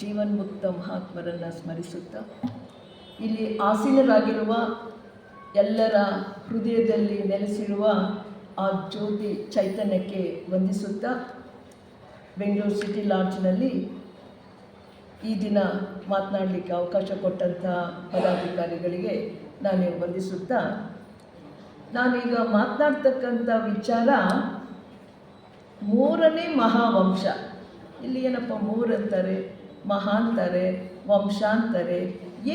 ಜೀವನ್ಮುಕ್ತ ಮಹಾತ್ಮರನ್ನು ಸ್ಮರಿಸುತ್ತಾ, ಇಲ್ಲಿ ಆಸೀನರಾಗಿರುವ ಎಲ್ಲರ ಹೃದಯದಲ್ಲಿ ನೆಲೆಸಿರುವ ಆ ಜ್ಯೋತಿ ಚೈತನ್ಯಕ್ಕೆ ವಂದಿಸುತ್ತಾ, ಬೆಂಗಳೂರು ಸಿಟಿ ಲಾಡ್ಜ್ನಲ್ಲಿ ಈ ದಿನ ಮಾತನಾಡಲಿಕ್ಕೆ ಅವಕಾಶ ಕೊಟ್ಟಂಥ ಪದಾಧಿಕಾರಿಗಳಿಗೆ ನಾನು ವಂದಿಸುತ್ತಾ, ನಾನೀಗ ಮಾತನಾಡ್ತಕ್ಕಂಥ ವಿಚಾರ ಮೂರನೇ ಮಹಾವಂಶ. ಇಲ್ಲಿ ಏನಪ್ಪ ಮೂರು ಅಂತಾರೆ, ಮಹಾ ಅಂತಾರೆ, ವಂಶ ಅಂತಾರೆ,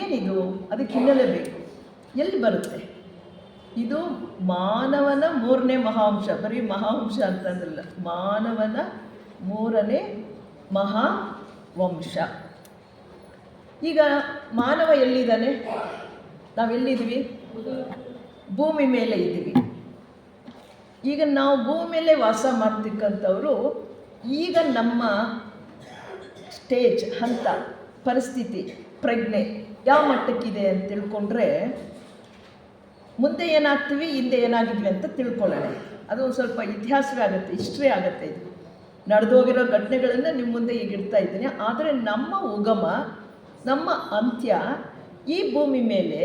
ಏನಿದು? ಅದಕ್ಕೆ ಹಿನ್ನೆಲೆ ಬೇಕು. ಎಲ್ಲಿ ಬರುತ್ತೆ ಇದು? ಮಾನವನ ಮೂರನೇ ಮಹಾವಂಶ. ಬರೀ ಮಹಾವಂಶ ಅಂತಂದ್ರಲ್ಲ, ಮಾನವನ ಮೂರನೇ ಮಹಾವಂಶ. ಈಗ ಮಾನವ ಎಲ್ಲಿದ್ದಾನೆ? ನಾವೆಲ್ಲಿದ್ದೀವಿ? ಭೂಮಿ ಮೇಲೆ ಇದ್ದೀವಿ. ಈಗ ನಾವು ಭೂಮಿ ಮೇಲೆ ವಾಸ ಮಾಡ್ತಕ್ಕಂಥವರು, ಈಗ ನಮ್ಮ ಸ್ಟೇಜ್, ಹಂತ, ಪರಿಸ್ಥಿತಿ, ಪ್ರಜ್ಞೆ ಯಾವ ಮಟ್ಟಕ್ಕಿದೆ ಅಂತ ತಿಳ್ಕೊಂಡ್ರೆ ಮುಂದೆ ಏನಾಗ್ತೀವಿ, ಹಿಂದೆ ಏನಾಗಿದ್ವಿ ಅಂತ ತಿಳ್ಕೊಳ್ಳೋಣ. ಅದು ಒಂದು ಸ್ವಲ್ಪ ಇತಿಹಾಸವೇ ಆಗುತ್ತೆ, ಹಿಸ್ಟ್ರಿ ಆಗುತ್ತೆ. ಇದು ನಡೆದೋಗಿರೋ ಘಟನೆಗಳನ್ನು ನಿಮ್ಮ ಮುಂದೆ ಈಗ ಇಡ್ತಾ ಇದ್ದೀನಿ. ಆದರೆ ನಮ್ಮ ಉಗಮ, ನಮ್ಮ ಅಂತ್ಯ ಈ ಭೂಮಿ ಮೇಲೆ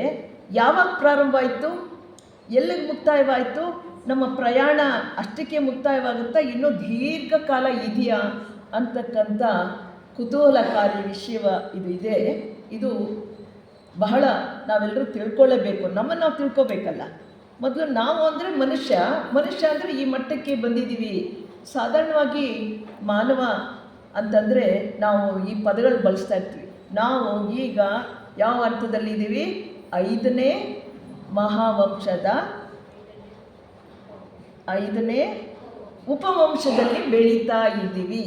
ಯಾವಾಗ ಪ್ರಾರಂಭ ಆಯಿತು, ಎಲ್ಲಿಗೆ ಮುಕ್ತಾಯವಾಯಿತು, ನಮ್ಮ ಪ್ರಯಾಣ ಅಷ್ಟಕ್ಕೆ ಮುಕ್ತಾಯವಾಗುತ್ತಾ, ಇನ್ನೂ ದೀರ್ಘಕಾಲ ಇದೆಯಾ ಅಂತಕ್ಕಂಥ ಕುತೂಹಲಕಾರಿ ವಿಷಯ ಇದು ಇದೆ. ಇದು ಬಹಳ ನಾವೆಲ್ಲರೂ ತಿಳ್ಕೊಳ್ಳೇಬೇಕು. ನಮ್ಮನ್ನು ನಾವು ತಿಳ್ಕೊಬೇಕಲ್ಲ. ಮೊದಲು ನಾವು ಅಂದರೆ ಮನುಷ್ಯ ಅಂದರೆ ಈ ಮಟ್ಟಕ್ಕೆ ಬಂದಿದ್ದೀವಿ. ಸಾಧಾರಣವಾಗಿ ಮಾನವ ಅಂತಂದರೆ ನಾವು ಈ ಪದಗಳು ಬಳಸ್ತಾ ಇರ್ತೀವಿ. ನಾವು ಈಗ ಯಾವ ಅರ್ಥದಲ್ಲಿದ್ದೀವಿ? 5ನೇ ಮಹಾವಂಶದ 5ನೇ ಉಪವಂಶದಲ್ಲಿ ಬೆಳೀತಾ ಇದ್ದೀವಿ.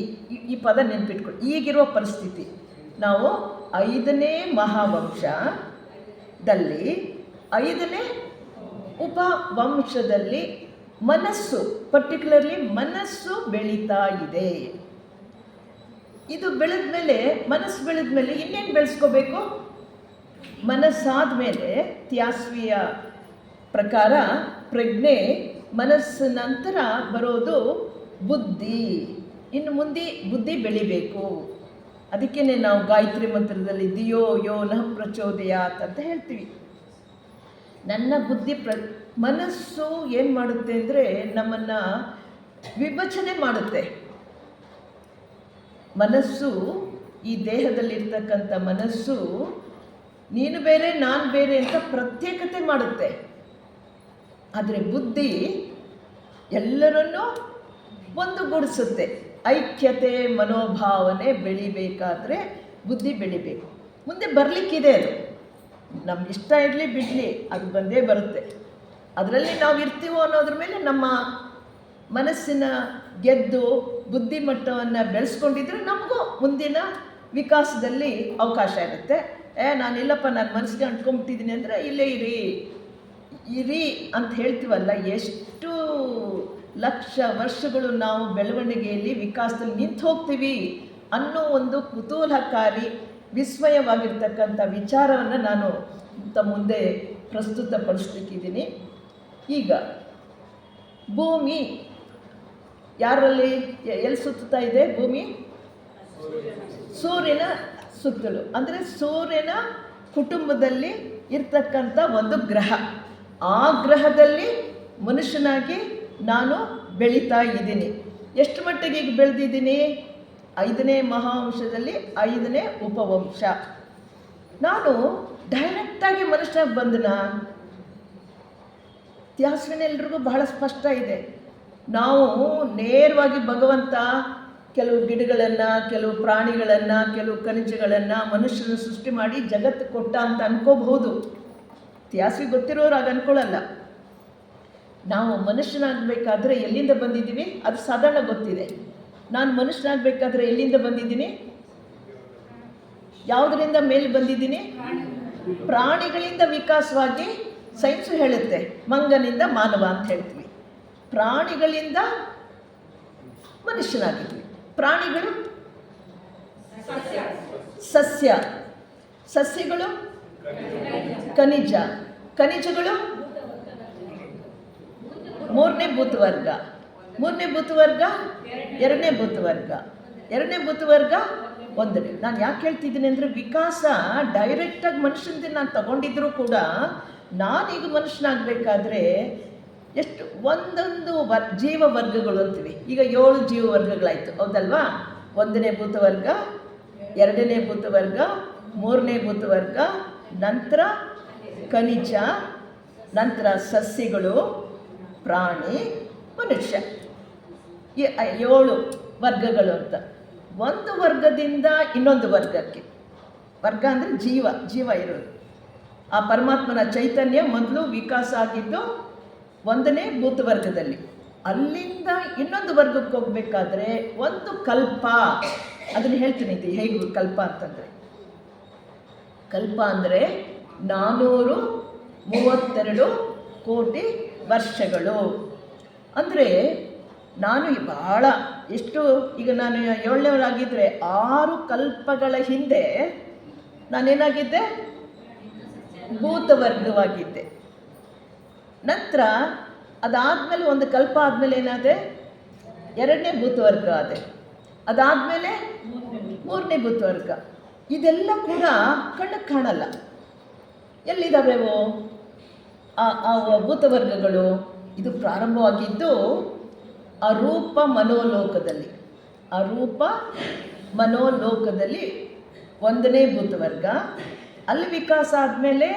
ಈ ಪದ ನೆನ್ಪಿಟ್ಕೊಳ್ಳಿ. ಈಗಿರುವ ಪರಿಸ್ಥಿತಿ, ನಾವು 5ನೇ ಮಹಾವಂಶದಲ್ಲಿ 5ನೇ ಉಪವಂಶದಲ್ಲಿ ಮನಸ್ಸು, ಪರ್ಟಿಕ್ಯುಲರ್ಲಿ ಮನಸ್ಸು ಬೆಳೀತಾ ಇದೆ. ಇದು ಬೆಳೆದ ಮೇಲೆ, ಮನಸ್ಸು ಬೆಳೆದ ಮೇಲೆ ಇನ್ನೇನು ಬೆಳೆಸ್ಕೋಬೇಕು? ಮನಸ್ಸಾದ ಮೇಲೆ ತ್ಯಾಸ್ವಿಯ ಪ್ರಕಾರ ಪ್ರಜ್ಞೆ, ಮನಸ್ಸು ನಂತರ ಬರೋದು ಬುದ್ಧಿ. ಇನ್ನು ಮುಂದೆ ಬುದ್ಧಿ ಬೆಳಿಬೇಕು. ಅದಕ್ಕೇ ನಾವು ಗಾಯತ್ರಿ ಮಂತ್ರದಲ್ಲಿ ಧಿಯೋ ಯೋ ನಃ ಪ್ರಚೋದಯಾತ್ ಅಂತ ಹೇಳ್ತೀವಿ. ನನ್ನ ಬುದ್ಧಿ ಮನಸ್ಸು ಏನು ಮಾಡುತ್ತೆ ಅಂದರೆ ನಮ್ಮನ್ನು ವಿಭಜನೆ ಮಾಡುತ್ತೆ. ಮನಸ್ಸು, ಈ ದೇಹದಲ್ಲಿರ್ತಕ್ಕಂಥ ಮನಸ್ಸು ನೀನು ಬೇರೆ ನಾನು ಬೇರೆ ಅಂತ ಪ್ರತ್ಯೇಕತೆ ಮಾಡುತ್ತೆ. ಆದರೆ ಬುದ್ಧಿ ಎಲ್ಲರನ್ನೂ ಒಂದುಗೂಡಿಸುತ್ತೆ. ಐಕ್ಯತೆ ಮನೋಭಾವನೆ ಬೆಳಿಬೇಕಾದ್ರೆ ಬುದ್ಧಿ ಬೆಳಿಬೇಕು. ಮುಂದೆ ಬರಲಿಕ್ಕಿದೆ. ಅದು ನಮ್ಗೆ ಇಷ್ಟ ಇರಲಿ ಬಿಡಲಿ, ಅದು ಬಂದೇ ಬರುತ್ತೆ. ಅದರಲ್ಲಿ ನಾವು ಇರ್ತೀವೋ ಅನ್ನೋದ್ರ ಮೇಲೆ ನಮ್ಮ ಮನಸ್ಸಿನ ಗೆದ್ದು ಬುದ್ಧಿಮಟ್ಟವನ್ನು ಬೆಳೆಸ್ಕೊಂಡಿದ್ರೆ ನಮಗೂ ಮುಂದಿನ ವಿಕಾಸದಲ್ಲಿ ಅವಕಾಶ ಇರುತ್ತೆ. ನಾನಿಲ್ಲಪ್ಪ, ನಾನು ಮನಸ್ಸಿಗೆ ಅಂಟ್ಕೊಂಡ್ಬಿಟ್ಟಿದ್ದೀನಿ ಅಂದರೆ ಇಲ್ಲೇ ಇರಿ ಅಂತ ಹೇಳ್ತೀವಲ್ಲ. ಎಷ್ಟು ಲಕ್ಷ ವರ್ಷಗಳು ನಾವು ಬೆಳವಣಿಗೆಯಲ್ಲಿ ವಿಕಾಸದಲ್ಲಿ ನಿಂತು ಹೋಗ್ತೀವಿ ಅನ್ನೋ ಒಂದು ಕುತೂಹಲಕಾರಿ ವಿಸ್ಮಯವಾಗಿರ್ತಕ್ಕಂಥ ವಿಚಾರವನ್ನು ನಾನು ಮುಂದೆ ಪ್ರಸ್ತುತಪಡಿಸ್ಲಿಕ್ಕಿದ್ದೀನಿ. ಈಗ ಭೂಮಿ ಯಾರಲ್ಲಿ ಎಲ್ಲಿ ಸುತ್ತಾ ಇದೆ? ಭೂಮಿ ಸೂರ್ಯನ ಸುತ್ತಲೂ, ಅಂದರೆ ಸೂರ್ಯನ ಕುಟುಂಬದಲ್ಲಿ ಇರ್ತಕ್ಕಂಥ ಒಂದು ಗ್ರಹ. ಆ ಗ್ರಹದಲ್ಲಿ ಮನುಷ್ಯನಾಗಿ ನಾನು ಬೆಳೀತಾ ಇದ್ದೀನಿ. ಎಷ್ಟು ಮಟ್ಟಿಗೆ ಈಗ ಬೆಳೆದಿದ್ದೀನಿ? 5ನೇ ಮಹಾವಂಶದಲ್ಲಿ 5ನೇ ಉಪವಂಶ. ನಾನು ಡೈರೆಕ್ಟಾಗಿ ಮನುಷ್ಯನಾಗಿ ಬಂದನ? ಇತಿಹಾಸವೇ ಎಲ್ರಿಗೂ ಬಹಳ ಸ್ಪಷ್ಟ ಇದೆ. ನಾವು ನೇರವಾಗಿ ಭಗವಂತ ಕೆಲವು ಗಿಡಗಳನ್ನು, ಕೆಲವು ಪ್ರಾಣಿಗಳನ್ನು, ಕೆಲವು ಖನಿಜಗಳನ್ನು ಮನುಷ್ಯನ ಸೃಷ್ಟಿ ಮಾಡಿ ಜಗತ್ತು ಕೊಟ್ಟ ಅಂತ ಅನ್ಕೋಬಹುದು. ಇತಿಹಾಸ ಗೊತ್ತಿರೋರು ಆಗ ಅನ್ಕೊಳ್ಳಲ್ಲ. ನಾವು ಮನುಷ್ಯನಾಗಬೇಕಾದ್ರೆ ಎಲ್ಲಿಂದ ಬಂದಿದ್ದೀವಿ ಅದು ಸಾಧಾರಣ ಗೊತ್ತಿದೆ. ನಾನು ಮನುಷ್ಯನಾಗಬೇಕಾದ್ರೆ ಎಲ್ಲಿಂದ ಬಂದಿದ್ದೀನಿ? ಯಾವುದರಿಂದ ಮೇಲೆ ಬಂದಿದ್ದೀನಿ? ಪ್ರಾಣಿಗಳಿಂದ ವಿಕಾಸವಾಗಿ ಸೈನ್ಸು ಹೇಳುತ್ತೆ. ಮಂಗನಿಂದ ಮಾನವ ಅಂತ ಹೇಳ್ತೀವಿ. ಪ್ರಾಣಿಗಳಿಂದ ಮನುಷ್ಯನಾಗಿದ್ವಿ. ಪ್ರಾಣಿಗಳು ಸಸ್ಯ, ಸಸ್ಯಗಳು ಖನಿಜ, ಖನಿಜಗಳು ಮೂರನೇ ಭೂತವರ್ಗ, ಮೂರನೇ ಭೂತವರ್ಗ ಎರಡನೇ ಭೂತವರ್ಗ, ಎರಡನೇ ಭೂತವರ್ಗ ಒಂದನೇ. ನಾನು ಯಾಕೆ ಹೇಳ್ತಿದ್ದೀನಿ ಅಂದರೆ, ವಿಕಾಸ ಡೈರೆಕ್ಟಾಗಿ ಮನುಷ್ಯಂದೇ ನಾನು ತಗೊಂಡಿದ್ರೂ ಕೂಡ ನಾನೀಗ ಮನುಷ್ಯನಾಗಬೇಕಾದ್ರೆ ಎಷ್ಟು ಒಂದೊಂದು ಜೀವ ವರ್ಗಗಳು ಅಂತೀವಿ. ಈಗ 7 ಜೀವ ವರ್ಗಗಳಾಯಿತು, ಹೌದಲ್ವಾ? 1ನೇ ಭೂತವರ್ಗ, 2ನೇ ಭೂತವರ್ಗ, 3ನೇ ಭೂತವರ್ಗ, ನಂತರ ಖನಿಜ, ನಂತರ ಸಸ್ಯಗಳು, ಪ್ರಾಣಿ, ಮನುಷ್ಯ. ಈ 7 ವರ್ಗಗಳು ಅಂತ. ಒಂದು ವರ್ಗದಿಂದ ಇನ್ನೊಂದು ವರ್ಗಕ್ಕೆ, ವರ್ಗ ಅಂದರೆ ಜೀವ ಇರೋದು. ಆ ಪರಮಾತ್ಮನ ಚೈತನ್ಯ ಮೊದಲು ವಿಕಾಸ ಆಗಿದ್ದು 1ನೇ ಭೂತವರ್ಗದಲ್ಲಿ. ಅಲ್ಲಿಂದ ಇನ್ನೊಂದು ವರ್ಗಕ್ಕೆ ಹೋಗಬೇಕಾದ್ರೆ ಒಂದು ಕಲ್ಪ, ಅದನ್ನು ಹೇಳ್ತೀನಿ ಹೇಗೆ ಕಲ್ಪ ಅಂತಂದರೆ, ಕಲ್ಪ ಅಂದರೆ 432 ಕೋಟಿ ವರ್ಷಗಳು. ಅಂದರೆ ನಾನು ಬಹಳ ಎಷ್ಟು, ಈಗ ನಾನು 7ನೇವರಾಗಿದ್ದರೆ 6 ಕಲ್ಪಗಳ ಹಿಂದೆ ನಾನೇನಾಗಿದ್ದೆ? ಭೂತವರ್ಗವಾಗಿದ್ದೆ. ನಂತರ ಅದಾದಮೇಲೆ ಒಂದು ಕಲ್ಪ ಆದಮೇಲೆ ಏನಾದೆ? 2ನೇ ಭೂತವರ್ಗ ಆದೆ. ಅದಾದಮೇಲೆ 3ನೇ ಭೂತವರ್ಗ. ಇದೆಲ್ಲ ಕೂಡ ಕಣ್ಣಿಗೆ ಕಾಣಲ್ಲ. ಎಲ್ಲಿದ್ದಾವೆವು ಆ ಭೂತವರ್ಗಗಳು? ಇದು ಪ್ರಾರಂಭವಾಗಿದ್ದು ಅರೂಪ ಮನೋಲೋಕದಲ್ಲಿ. ಅರೂಪ ಮನೋಲೋಕದಲ್ಲಿ 1ನೇ ಭೂತವರ್ಗ. ಅಲ್ಲಿ ವಿಕಾಸ ಆದಮೇಲೆ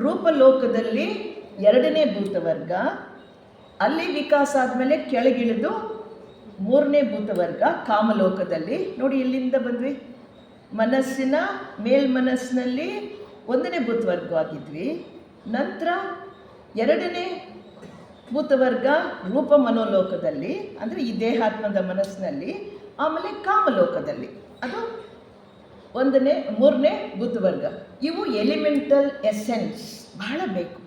ರೂಪಲೋಕದಲ್ಲಿ 2ನೇ ಭೂತವರ್ಗ. ಅಲ್ಲಿ ವಿಕಾಸ ಆದಮೇಲೆ ಕೆಳಗಿಳಿದು 3ನೇ ಭೂತವರ್ಗ ಕಾಮಲೋಕದಲ್ಲಿ. ನೋಡಿ ಎಲ್ಲಿಂದ ಬಂದ್ವಿ? ಮನಸ್ಸಿನ ಮೇಲ್ಮನಸ್ಸಿನಲ್ಲಿ 1ನೇ ಭೂತವರ್ಗವಾಗಿದ್ವಿ. ನಂತರ 2ನೇ ಭೂತವರ್ಗ ರೂಪ ಮನೋಲೋಕದಲ್ಲಿ, ಅಂದರೆ ಈ ದೇಹಾತ್ಮದ ಮನಸ್ಸಿನಲ್ಲಿ. ಆಮೇಲೆ ಕಾಮಲೋಕದಲ್ಲಿ, ಅದು 3ನೇ ಭೂತವರ್ಗ. ಇವು ಎಲಿಮೆಂಟಲ್ ಎಸೆನ್ಸ್, ಬಹಳ ಬೇಕು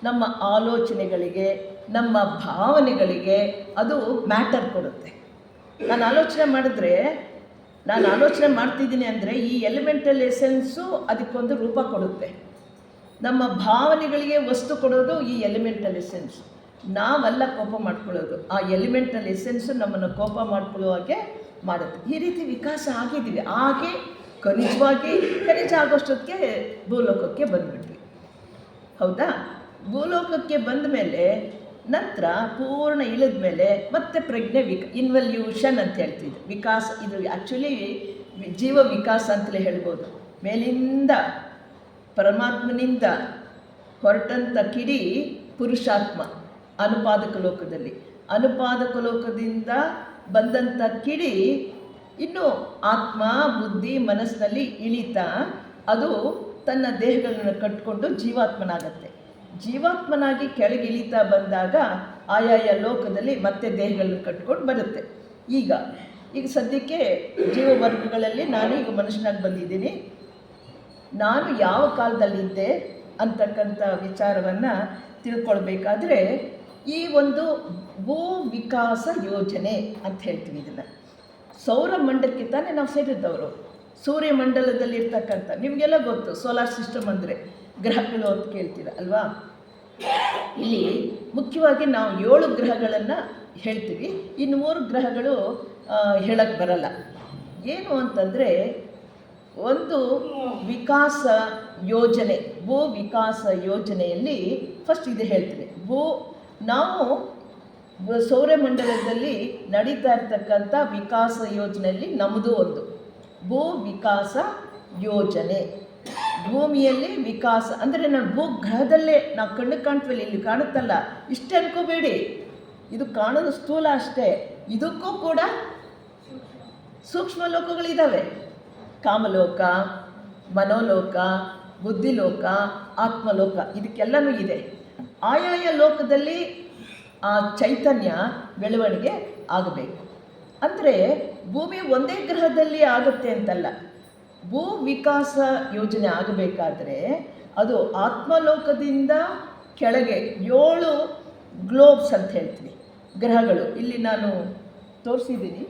ನಮ್ಮ ಆಲೋಚನೆಗಳಿಗೆ, ನಮ್ಮ ಭಾವನೆಗಳಿಗೆ. ಅದು ಮ್ಯಾಟರ್ ಕೊಡುತ್ತೆ. ನಾನು ಆಲೋಚನೆ ಮಾಡ್ತಿದ್ದೀನಿ ಅಂದರೆ ಈ ಎಲಿಮೆಂಟಲ್ ಎಸೆನ್ಸು ಅದಕ್ಕೊಂದು ರೂಪ ಕೊಡುತ್ತೆ. ನಮ್ಮ ಭಾವನೆಗಳಿಗೆ ವಸ್ತು ಕೊಡೋದು ಈ ಎಲಿಮೆಂಟಲ್ ಎಸೆನ್ಸು. ನಾವೆಲ್ಲ ಕೋಪ ಮಾಡ್ಕೊಳ್ಳೋದು, ಆ ಎಲಿಮೆಂಟಲ್ ಎಸೆನ್ಸು ನಮ್ಮನ್ನು ಕೋಪ ಮಾಡ್ಕೊಳ್ಳೋ ಹಾಗೆ ಮಾಡುತ್ತೆ. ಈ ರೀತಿ ವಿಕಾಸ ಆಗಿದ್ದೀವಿ. ಹಾಗೆ ಖನಿಜ ಆಗೋಷ್ಟೊತ್ತಿಗೆ ಭೂಲೋಕಕ್ಕೆ ಬಂದುಬಿಟ್ವಿ, ಹೌದಾ? ಭೂಲೋಕಕ್ಕೆ ಬಂದ ಮೇಲೆ ನಂತರ ಪೂರ್ಣ ಇಳಿದ ಮೇಲೆ ಮತ್ತೆ ಪ್ರಜ್ಞೆ ಇನ್ವಲ್ಯೂಷನ್ ಅಂತ ಹೇಳ್ತಿದ್ವಿ. ವಿಕಾಸ, ಇದು ಆ್ಯಕ್ಚುಲಿ ಜೀವ ವಿಕಾಸ ಅಂತಲೇ ಹೇಳ್ಬೋದು. ಮೇಲಿಂದ ಪರಮಾತ್ಮನಿಂದ ಹೊರಟಂಥ ಕಿಡಿ ಪುರುಷಾತ್ಮ ಅನುಪಾದಕ ಲೋಕದಲ್ಲಿ, ಅನುಪಾದಕ ಲೋಕದಿಂದ ಬಂದಂಥ ಕಿಡಿ ಇನ್ನು ಆತ್ಮ, ಬುದ್ಧಿ, ಮನಸ್ಸಿನಲ್ಲಿ ಇಳಿತಾ ಅದು ತನ್ನ ದೇಹಗಳನ್ನು ಕಟ್ಟಿಕೊಂಡು ಜೀವಾತ್ಮನಾಗತ್ತೆ. ಜೀವಾತ್ಮನಾಗಿ ಕೆಳಗಿಳಿತಾ ಬಂದಾಗ ಆಯಾಯ ಲೋಕದಲ್ಲಿ ಮತ್ತೆ ದೇಹಗಳನ್ನು ಕಟ್ಕೊಂಡು ಬರುತ್ತೆ. ಈಗ ಸದ್ಯಕ್ಕೆ ಜೀವವರ್ಗಗಳಲ್ಲಿ ನಾನು ಈಗ ಮನುಷ್ಯನಾಗಿ ಬಂದಿದ್ದೀನಿ. ನಾನು ಯಾವ ಕಾಲದಲ್ಲಿದ್ದೆ ಅಂತಕ್ಕಂಥ ವಿಚಾರವನ್ನು ತಿಳ್ಕೊಳ್ಬೇಕಾದ್ರೆ ಈ ಒಂದು ಭೂ ವಿಕಾಸ ಯೋಜನೆ ಅಂತ ಹೇಳ್ತೀವಿ. ಇದನ್ನು ಸೌರಮಂಡಲಕ್ಕೆ ತಾನೇ ನಾವು ಸೇರಿದ್ದವರು. ಸೂರ್ಯಮಂಡಲದಲ್ಲಿರ್ತಕ್ಕಂಥ ನಿಮಗೆಲ್ಲ ಗೊತ್ತು, ಸೋಲಾರ್ ಸಿಸ್ಟಮ್ ಅಂದರೆ ಗ್ರಹಗಳು ಅಂತ ಕೇಳ್ತೀರ ಅಲ್ವಾ? ಇಲ್ಲಿ ಮುಖ್ಯವಾಗಿ ನಾವು 7 ಗ್ರಹಗಳನ್ನು ಹೇಳ್ತೀವಿ. ಇನ್ನು 3 ಗ್ರಹಗಳು ಹೇಳಕ್ಕೆ ಬರಲ್ಲ. ಏನು ಅಂತಂದರೆ, ಒಂದು ವಿಕಾಸ ಯೋಜನೆ, ಭೂ ವಿಕಾಸ ಯೋಜನೆಯಲ್ಲಿ ಫಸ್ಟ್ ಇದು ಹೇಳ್ತೀನಿ. ನಾವು ಸೌರಮಂಡಲದಲ್ಲಿ ನಡೀತಾ ಇರ್ತಕ್ಕಂಥ ವಿಕಾಸ ಯೋಜನೆಯಲ್ಲಿ ನಮ್ಮದು ಒಂದು ಭೂ ವಿಕಾಸ ಯೋಜನೆ. ಭೂಮಿಯಲ್ಲಿ ವಿಕಾಸ ಅಂದರೆ ನಾನು ಭೂಗ್ರಹದಲ್ಲೇ ನಾವು ಕಣ್ಣಿಗೆ ಕಾಣ್ತೀವಲ್ಲ, ಇಲ್ಲಿ ಕಾಣುತ್ತಲ್ಲ, ಇಷ್ಟೇ ಅನ್ಕೋಬೇಡಿ. ಇದು ಕಾಣೋದು ಸ್ಥೂಲ ಅಷ್ಟೇ. ಇದಕ್ಕೂ ಕೂಡ ಸೂಕ್ಷ್ಮ ಲೋಕಗಳಿದ್ದಾವೆ. ಕಾಮಲೋಕ, ಮನೋಲೋಕ, ಬುದ್ಧಿಲೋಕ, ಆತ್ಮಲೋಕ, ಇದಕ್ಕೆಲ್ಲನೂ ಇದೆ. ಆಯಾಯ ಲೋಕದಲ್ಲಿ ಆ ಚೈತನ್ಯ ಬೆಳವಣಿಗೆ ಆಗಬೇಕು. ಅಂದರೆ ಭೂಮಿ ಒಂದೇ ಗ್ರಹದಲ್ಲಿ ಆಗುತ್ತೆ ಅಂತಲ್ಲ. ಭೂ ವಿಕಾಸ ಯೋಜನೆ ಆಗಬೇಕಾದ್ರೆ ಅದು ಆತ್ಮಲೋಕದಿಂದ ಕೆಳಗೆ 7 ಗ್ಲೋಬ್ಸ್ ಅಂತ ಹೇಳ್ತೀನಿ, ಗ್ರಹಗಳು. ಇಲ್ಲಿ ನಾನು ತೋರಿಸಿದ್ದೀನಿ.